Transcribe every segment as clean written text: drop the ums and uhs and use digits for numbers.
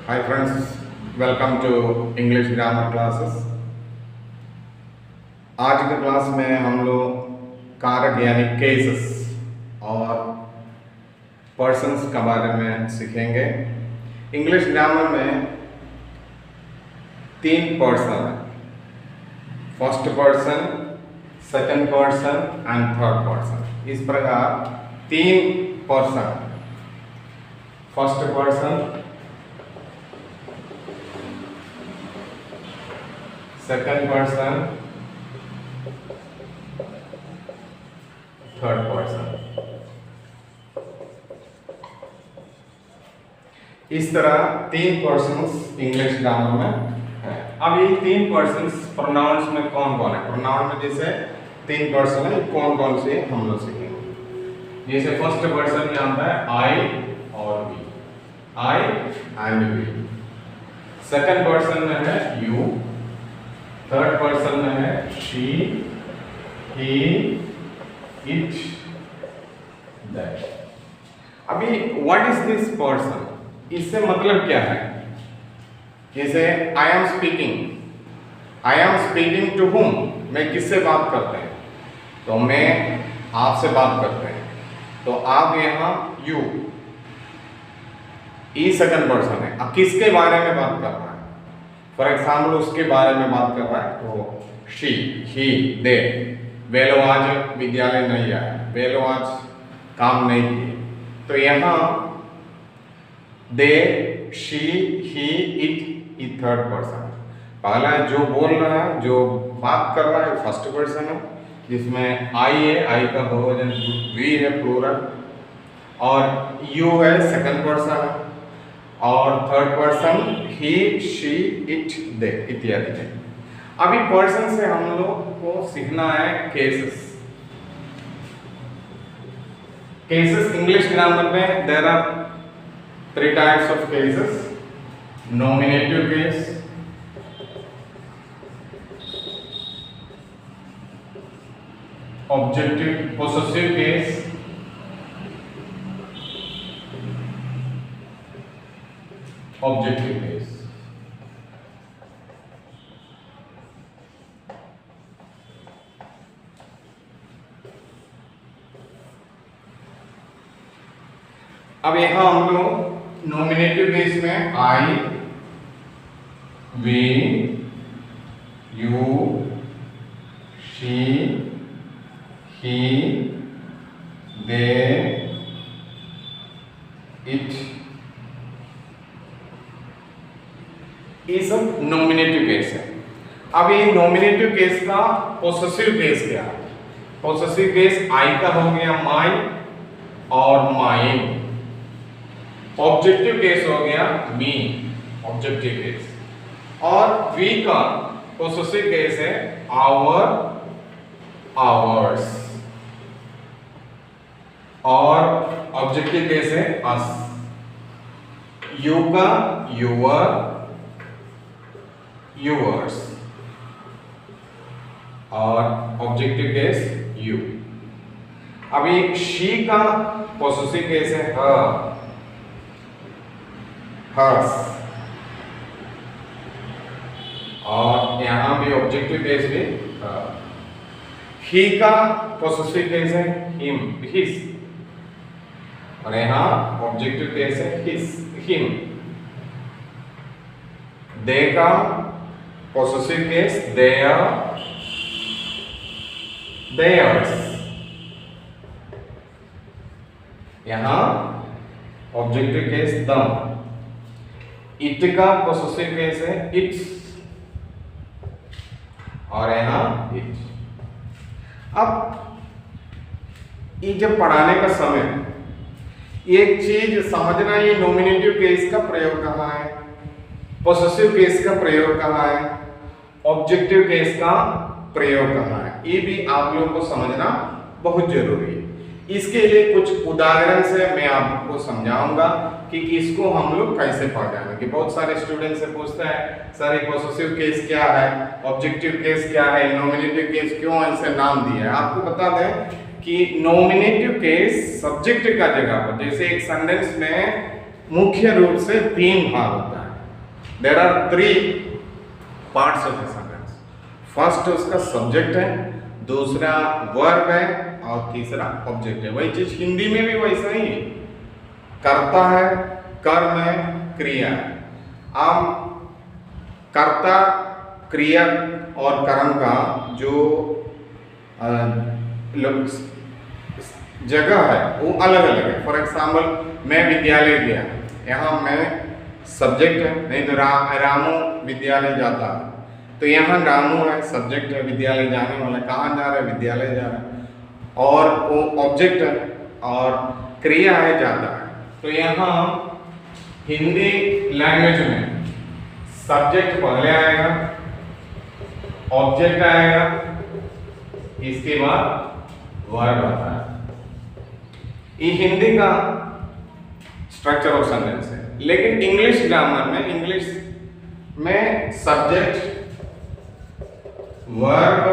Hi friends, welcome to English grammar classes। आज के class में हम लोग कारक यानी केसेस और पर्सन्स के बारे में सीखेंगे। इंग्लिश ग्रामर में 3 पर्सन है, first person, second person and third person. इस प्रकार 3 person, first person, second person, third person, इस तरह 3 पर्सन्स इंग्लिश ग्रामर में है। अब ये 3 पर्सन्स प्रोनाउंस में कौन कौन है? प्रोनाउन में जैसे 3 पर्सन है, कौन कौन से हम लोग सीखेंगे। जैसे फर्स्ट पर्सन में आता है आई और we, I and we. Second person में है यू, थर्ड पर्सन में है शी, ही, इट, दैट। अभी व्हाट इज दिस पर्सन, इससे मतलब क्या है? जैसे I am speaking to whom, मैं किससे बात करते हैं? तो मैं आपसे बात करते हैं, तो आप यहाँ यू, ई सेकंड पर्सन है। अब किसके बारे में बात कर रहा है? फॉर एग्जाम्पल उसके बारे में बात कर रहा है तो शी, ही, दे। वे लोग आज विद्यालय नहीं आए, वे लोग आज काम नहीं किए, तो यहाँ they, she, he, it third person. पहला जो बोल रहा है, जो बात कर रहा है फर्स्ट पर्सन है, जिसमें आई है, आई का बहुवचन वी है प्लूरल, और यू है सेकंड पर्सन है, और third person he, she, it, they इत्यादि है। अभी पर्सन से हम लोग को सीखना है केसेस। केसेस इंग्लिश ग्रामर में there are 3 types of cases: nominative case, objective possessive case, objective case. अब यहां हम लोग नॉमिनेटिव केस में I, we, you, she, he, they, it, ये सब नॉमिनेटिव केस है। अब ये नॉमिनेटिव केस का पोसेसिव केस क्या है? पोसेसिव केस आई का हो गया माई और माइन, ऑब्जेक्टिव केस हो गया मी, ऑब्जेक्टिव केस, और वी का पोसेसिव केस है आवर, आवर्स, और ऑब्जेक्टिव केस है अस। यू का यूअर, यूअर्स, और ऑब्जेक्टिव केस यू। अभी शी का पोसेसिव केस है हर, हर्स, और यहां भी ऑब्जेक्टिव केस भी हर। ही का पोसेसिव केस है हिम, हिज, और यहां ऑब्जेक्टिव केस है हिज, हिम। दे का पोसेसिव केस देयर, देयर्स, यहां ऑब्जेक्टिव केस दम। इट का पोसेसिव केस है इट्स, और यहां इट। अब ये जब पढ़ाने का समय एक चीज समझना, ये नॉमिनेटिव केस का प्रयोग कहां है, पोसेसिव केस का प्रयोग कहां है, ऑब्जेक्टिव केस का प्रयोग कहां है, ये भी आप लोगों को समझना बहुत जरूरी है। इसके लिए कुछ उदाहरण से मैं आपको समझाऊंगा कि इसको हम लोग कैसे पढ़ाएंगे। कि बहुत सारे स्टूडेंट से पूछता है सर ये पोसेसिव केस क्या है, ऑब्जेक्टिव केस क्या है, नॉमिनेटिव केस क्यों ऐसे नाम दिया है। आपको बता दें कि नॉमिनेटिव केस सब्जेक्ट का जगह पर, जैसे एक सेंटेंस में मुख्य रूप से 3 भाग होता है। There are 3 parts of the sentence. First उसका सब्जेक्ट है, दूसरा वर्ब है और तीसरा ऑब्जेक्ट है। वही चीज हिंदी में भी वैसा ही है, कर्ता है, कर्म है, क्रिया है। अब कर्ता, क्रिया और कर्म का जो जगह है वो अलग अलग है। फॉर एग्जाम्पल मैं विद्यालय गया, यहाँ मैं सब्जेक्ट है, नहीं तो रामू विद्यालय जाता है, तो यहाँ रामू है, सब्जेक्ट है, विद्यालय जाने वाला, कहाँ जा रहा है, विद्यालय जा रहा है, और वो ऑब्जेक्ट है और क्रिया है, जाता है। तो यहाँ हिंदी लैंग्वेज में सब्जेक्ट पहले आएगा, ऑब्जेक्ट आएगा, इसके बाद वर्ब आता है। ये हिंदी का स्ट्रक्चर ऑफ सेंटेंस है। लेकिन इंग्लिश ग्रामर में, इंग्लिश में सब्जेक्ट, वर्ब,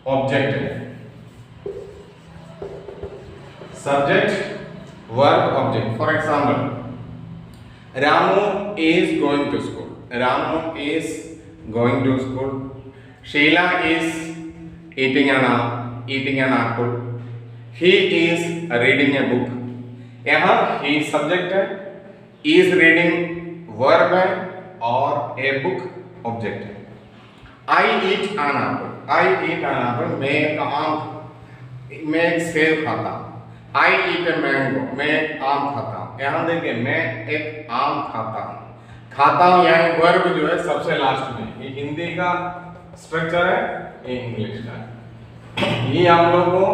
ऑब्जेक्ट है। Subject, verb, object. For example, Ramu is going to school, Ramu is going to school. Sheela is eating an apple, he is reading a book। यहाँ he subject है, is reading verb है और a book object है। I eat an apple, I eat an apple, मैं एक सेब खाता हूँ। I eat a mango, मैं एक आम खाता हूँ। यहाँ देखिए, मैं एक आम खाता हूँ, यानी वर्ब जो है सबसे लास्ट में। ये हिंदी का स्ट्रक्चर है, ये इंग्लिश का। ये आप लोगों को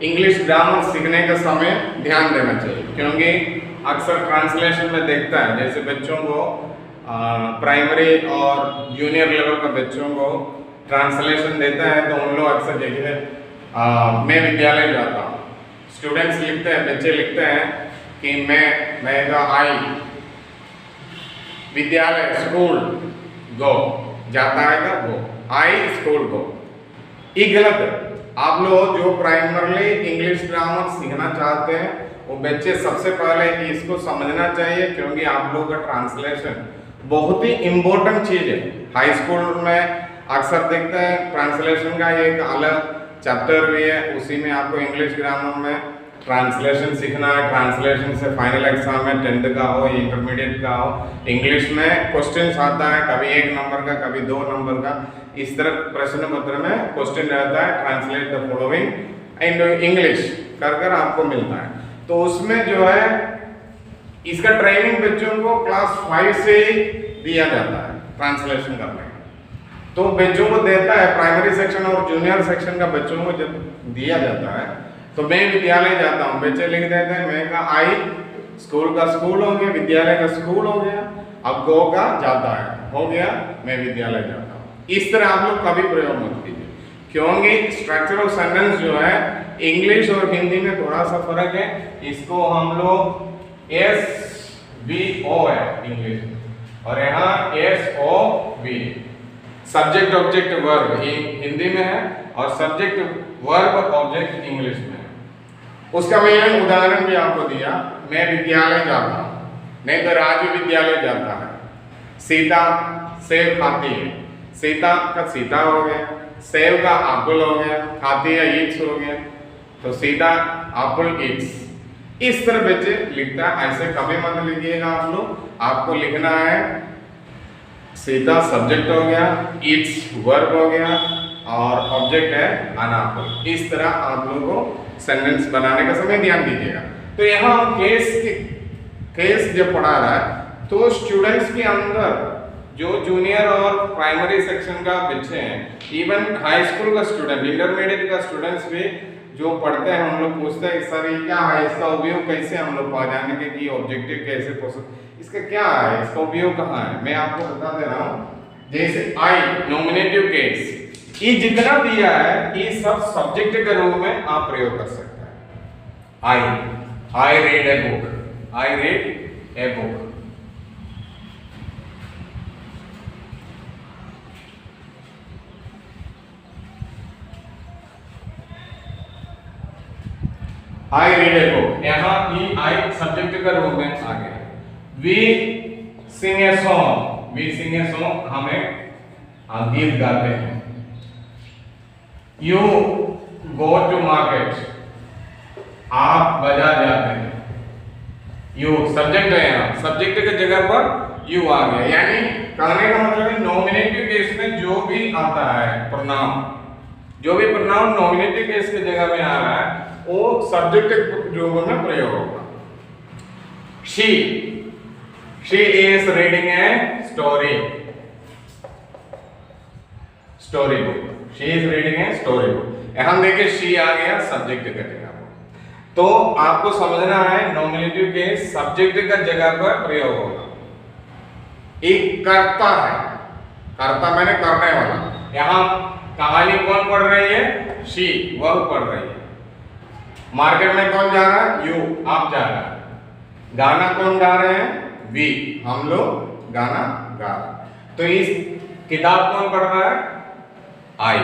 इंग्लिश ग्रामर सीखने के समय ध्यान देना चाहिए, क्योंकि अक्सर ट्रांसलेशन में देखता है, जैसे बच्चों को प्राइमरी और जूनियर लेवल के बच्चों को ट्रांसलेशन देता है, तो उन लोग अक्सर देखिए मैं विद्यालय जाता हूँ, स्टूडेंट्स लिखते हैं, बच्चे लिखते हैं कि मैं का आई, विद्यालय स्कूल गो, जाता है का गो, आई स्कूल गो। ये गलत है। आप लोग जो प्राइमरली इंग्लिश ग्रामर सीखना चाहते हैं, वो बच्चे सबसे पहले इसको समझना चाहिए, क्योंकि आप लोगों का ट्रांसलेशन बहुत ही इम्पोर्टेंट चीज है। हाई स्कूल में अक्सर देखते हैं ट्रांसलेशन का एक अलग चैप्टर भी है, उसी में आपको इंग्लिश ग्रामर में ट्रांसलेशन सीखना है। ट्रांसलेशन से फाइनल एग्जाम में 10th का हो, इंटरमीडिएट का हो, इंग्लिश में क्वेश्चन आता है, कभी 1 नंबर का, कभी 2 नंबर का। इस तरह प्रश्न पत्र में क्वेश्चन रहता है, translate the following in English कर आपको मिलता है। तो उसमें जो है इसका ट्रेनिंग बच्चों को क्लास 5 से दिया जाता है ट्रांसलेशन करने का। तो बच्चों को देता है, प्राइमरी सेक्शन और जूनियर सेक्शन का बच्चों को जब दिया जाता है, तो मैं विद्यालय जाता हूँ, बच्चे लिख देते हैं, मैं का आई, स्कूल का स्कूल हो गया, विद्यालय का स्कूल हो गया, अब गो का जाता है हो गया, मैं विद्यालय जाता हूँ। इस तरह आप लोग कभी प्रयोग मत कीजिए, क्योंकि स्ट्रक्चर ऑफ सेंटेंस जो है इंग्लिश और हिंदी में थोड़ा सा फर्क है। इसको हम लोग SVO है इंग्लिश में, और यहाँ SOV, subject object verb Hindi में है, और सब्जेक्ट वर्ब ऑब्जेक्ट इंग्लिश में है। उसका मैंने उदाहरण भी आपको दिया, मैं विद्यालय जाता हूँ, नहीं तो राजू विद्यालय जाता है। सीता सेब खाती है, सीता का सीता हो गया, सेब का एप्पल हो गया, खाती है ईट्स हो गया, तो सीता एप्पल ईट्स। इस तरह बच्चे लिखता है, ऐसे कभी मत लिखिएगा आप लोग। आपको लिखना है सीता सब्जेक्ट हो गया, ईट्स वर्ब हो गया, और ऑब्जेक्ट है एन एप्पल। इस तरह आप लोगों को सेंटेंस बनाने का समय ध्यान दीजिएगा। तो यहाँ केस जब पढ़ा रहा है, तो स्टूडेंट्स के अंदर जो जूनियर और प्राइमरी सेक्शन का बच्चे हैं, इवन हाई स्कूल का स्टूडेंट, इंटरमीडिएट का स्टूडेंट्स भी जो पढ़ते हैं, हम लोग पूछते हैं सर ये क्या है, इसका उपयोग कैसे हम लोग पा जाएंगे कि ऑब्जेक्टिव कैसे पोस्ट, इसका क्या है, इसका उपयोग कहाँ है। मैं आपको बता दे रहा हूँ, जैसे आई नॉमिनेटिव केस, ये जितना दिया है ये सब सब्जेक्ट के रूप में आप प्रयोग कर सकते हैं। I read a book, I read a book. I read a book, यहाँ ई आई सब्जेक्ट का रूप में आ गया। We sing a song, we sing a song, हम एक गीत गाते हैं। यू गो टू मार्केट, आप बाजार जाते हैं। यू सब्जेक्ट है, यहाँ सब्जेक्ट की जगह पर यू आ गया, यानी कहने का मतलब है नॉमिनेटिव केस में जो भी आता है प्रोनाउन, जो भी प्रोनाउन नॉमिनेटिव केस की जगह में आ रहा है वो सब्जेक्ट रूप में प्रयोग होगा। She is reading a story book, she is reading a story book. यहाँ देखिए शी आ गया सब्जेक्ट का जगह पर, तो आपको समझना है नॉमिनेटिव केस सब्जेक्ट का जगह पर प्रयोग होगा। एक करता है, करता मैंने करने वाला, यहाँ कहानी कौन पढ़ रही है? शी, वह पढ़ रही है। मार्केट में कौन जा रहा है? यू, आप जा रहा है। गाना कौन गा रहे हैं? वी, हम लोग गाना गा रहे हैं। तो इस किताब कौन पढ़ रहा है? आई।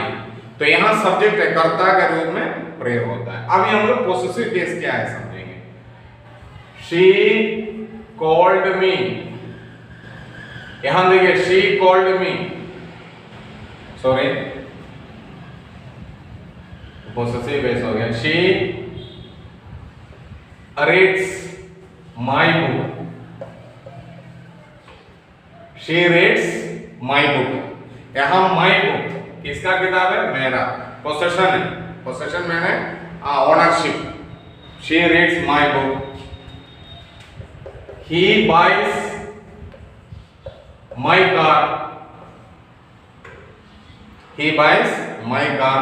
तो यहाँ सब्जेक्ट है, कर्ता के रूप में प्रयोग होता है। अभी हम लोग पोसेसिव केस क्या है समझेंगे। शी कॉल्ड मी, यहां देखिए she called me, sorry possessive case हो गया। She reads my book, she reads my book. यहां माई बुक किसका किताब है? मेरा, पोसेशन है, पोसेशन मैंने ownership. She reads my book. He buys my car, he buys my car।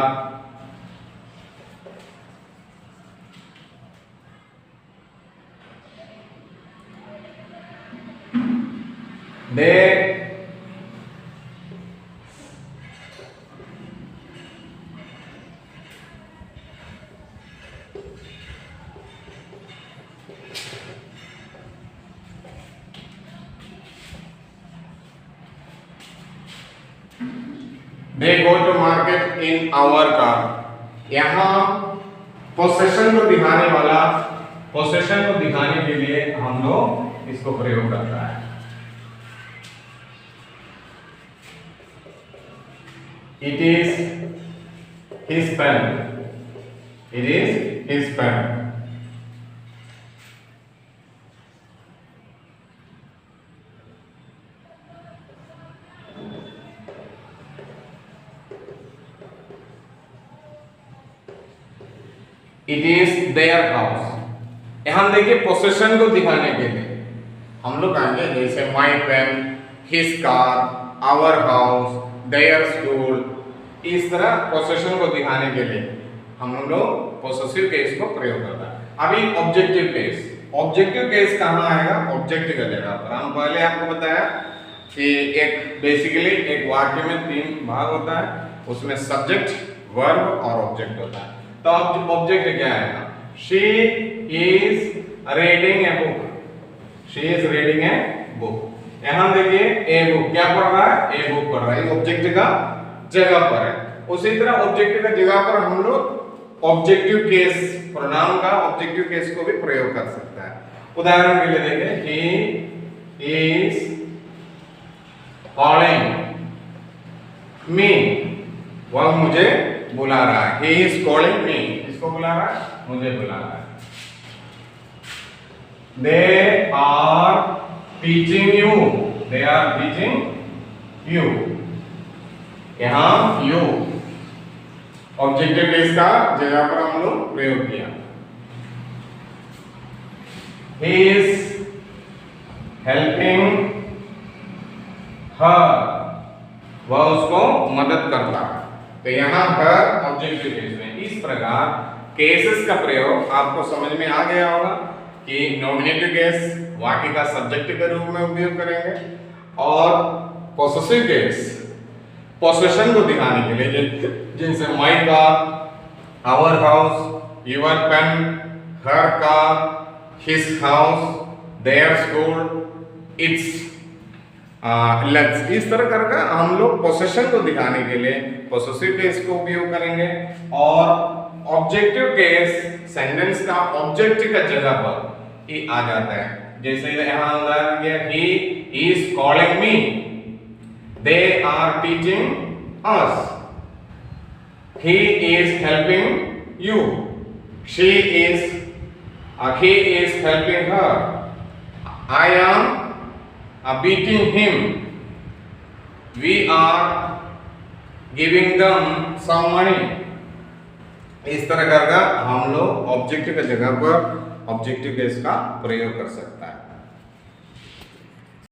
They go to market in our car। यहाँ possession को दिखाने वाला, पोसेशन को दिखाने के लिए हम लोग इसको प्रयोग करता है। It is his pen, it is his pen। It is their house. यहां देखिए पोसेशन को दिखाने के लिए हम लोग कहेंगे जैसे my pen, his car, our house, their school. इस तरह पोसेशन को दिखाने के लिए हम लोग पोसेसिव केस को प्रयोग करता है। अभी ऑब्जेक्टिव केस, ऑब्जेक्टिव केस कहाँ आएगा? ऑब्जेक्ट का जगह पर। हम पहले आपको बताया कि एक बेसिकली एक वाक्य में 3 भाग होता है, उसमें सब्जेक्ट, वर्ब और ऑब्जेक्ट होता है। तो ऑब्जेक्ट क्या है? She is reading a book, she is reading a book. यहां देखिए ए बुक क्या पढ़ रहा है? ए बुक पढ़ रहा है, ऑब्जेक्ट का जगह पर है। उसी तरह ऑब्जेक्ट का जगह पर हम लोग ऑब्जेक्टिव केस, प्रोनाउन का ऑब्जेक्टिव केस को भी प्रयोग कर सकता है। उदाहरण के लिए देखें, ही इज कॉलिंग मी, वह मुझे बुला रहा है। He is calling me, किसको बुला रहा है? मुझे बुला रहा है। They are teaching you, they are teaching you। यहाँ you ऑब्जेक्टिव केस का जगह पर हम लोग प्रयोग किया। He is helping her, वह उसको मदद करता है। तो यहाँ पर ऑब्जेक्टिव केस में इस प्रकार केसेस का प्रयोग आपको समझ में आ गया होगा कि नॉमिनेटिव केस वाक्य का सब्जेक्ट के रूप में उपयोग करेंगे और पोसेसिव केस पोसेशन को दिखाने के लिए जिनसे my car, our house, your pen, her car, his house, their school, its lets, इस तरह करके हम लोग पोसेशन को दिखाने के लिए पोसेसिव केस को उपयोग करेंगे। और ऑब्जेक्टिव केस सेंटेंस का ऑब्जेक्ट का जगह पर ही आ जाता है। जैसे यहाँ उदाहरण दिया, he is calling me, they are teaching us, he is helping you, he is helping her, I am beating him, we are giving them some money। इस तरह का हम लोग ऑब्जेक्टिव की जगह पर ऑब्जेक्टिव केस का प्रयोग कर सकते हैं।